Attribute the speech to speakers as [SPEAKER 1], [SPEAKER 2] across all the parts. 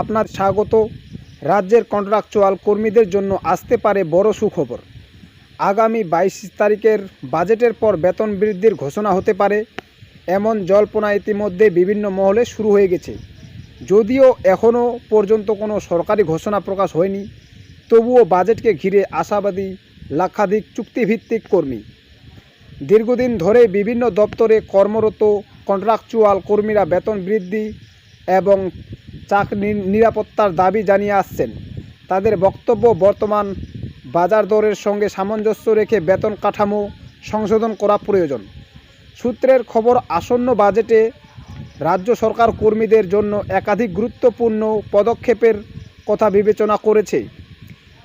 [SPEAKER 1] আপনার স্বাগত। রাজ্যের কন্ট্রাকচুয়াল কর্মীদের জন্য আসতে পারে বড় সুখবর। আগামী 22 তারিখের বাজেটের পর বেতন বৃদ্ধির ঘোষণা হতে পারে, এমন জল্পনা ইতিমধ্যে বিভিন্ন মহলে শুরু হয়ে গেছে। যদিও এখনও পর্যন্ত কোনো সরকারি ঘোষণা প্রকাশ হয়নি, তবুও বাজেটকে ঘিরে আশাবাদী লাক্ষাধিক চুক্তিভিত্তিক কর্মী। দীর্ঘদিন ধরে বিভিন্ন দপ্তরে কর্মরত কন্ট্রাকচুয়াল কর্মীরা বেতন বৃদ্ধি এবং চাকরির নিরাপত্তার দাবি জানিয়ে আসছেন। তাদের বক্তব্য, বর্তমান বাজার দরের সঙ্গে সামঞ্জস্য রেখে বেতন কাঠামো সংশোধন করা প্রয়োজন। সূত্রের খবর, আসন্ন বাজেটে রাজ্য সরকার কর্মীদের জন্য একাধিক গুরুত্বপূর্ণ পদক্ষেপের কথা বিবেচনা করেছে।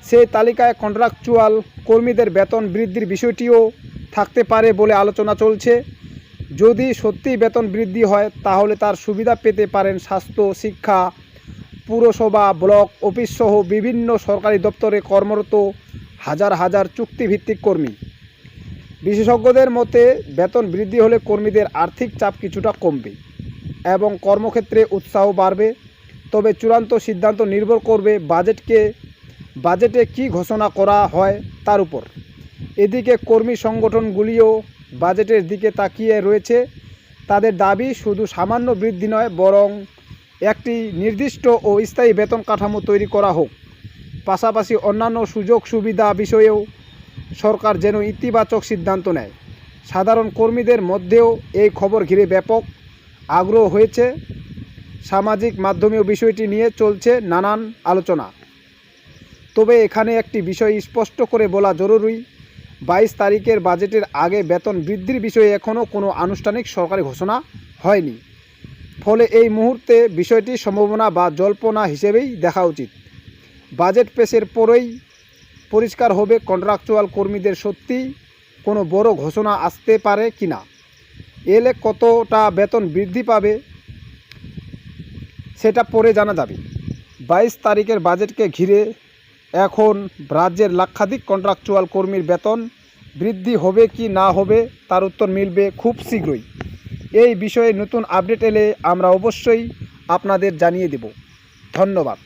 [SPEAKER 1] সেই তালিকায় কন্ট্রাকচুয়াল কর্মীদের বেতন বৃদ্ধির বিষয়টিও থাকতে পারে বলে আলোচনা চলছে। যদি সত্যিই বেতন বৃদ্ধি হয়, তাহলে তার সুবিধা পেতে পারেন স্বাস্থ্য, শিক্ষা, পুরসভা, ব্লক অফিস সহ বিভিন্ন সরকারি দপ্তরে কর্মরত হাজার হাজার চুক্তিভিত্তিক কর্মী। বিশেষজ্ঞদের মতে, বেতন বৃদ্ধি হলে কর্মীদের আর্থিক চাপ কিছুটা কমবে এবং কর্মক্ষেত্রে উৎসাহ বাড়বে। তবে চূড়ান্ত সিদ্ধান্ত নির্ভর করবে বাজেটে কী ঘোষণা করা হয় তার উপর। এদিকে কর্মী সংগঠনগুলিও বাজেটের দিকে তাকিয়ে রয়েছে। তাদের দাবি, শুধু সামান্য বৃদ্ধি নয়, বরং একটি নির্দিষ্ট ও স্থায়ী বেতন কাঠামো তৈরি করা হোক। পাশাপাশি অন্যান্য সুযোগ সুবিধা বিষয়েও সরকার যেন ইতিবাচক সিদ্ধান্ত নেয়। সাধারণ কর্মীদের মধ্যেও এই খবর ঘিরে ব্যাপক আগ্রহ হয়েছে। সামাজিক মাধ্যমেও বিষয়টি নিয়ে চলছে নানান আলোচনা। তবে এখানে একটি বিষয় স্পষ্ট করে বলা জরুরি, 22 তারিখের বাজেটের আগে বেতন বৃদ্ধির বিষয়ে এখনও কোনো আনুষ্ঠানিক সরকারি ঘোষণা হয়নি। ফলে এই মুহূর্তে বিষয়টি সম্ভাবনা বা জল্পনা হিসেবেই দেখা উচিত। বাজেট পেশের পরেই পরিষ্কার হবে কন্ট্রাকচুয়াল কর্মীদের সত্যি কোনো বড় ঘোষণা আসতে পারে কিনা। এলে কতটা বেতন বৃদ্ধি পাবে সেটা পরে জানা যাবে। 22 তারিখের বাজেটকে ঘিরে এখন রাজ্যের লাক্ষাধিক কন্ট্রাকচুয়াল কর্মীর বেতন বৃদ্ধি হবে কি না হবে তার উত্তর মিলবে খুব শীঘ্রই। এই বিষয়ে নতুন আপডেট এলে আমরা অবশ্যই আপনাদের জানিয়ে দেব। ধন্যবাদ।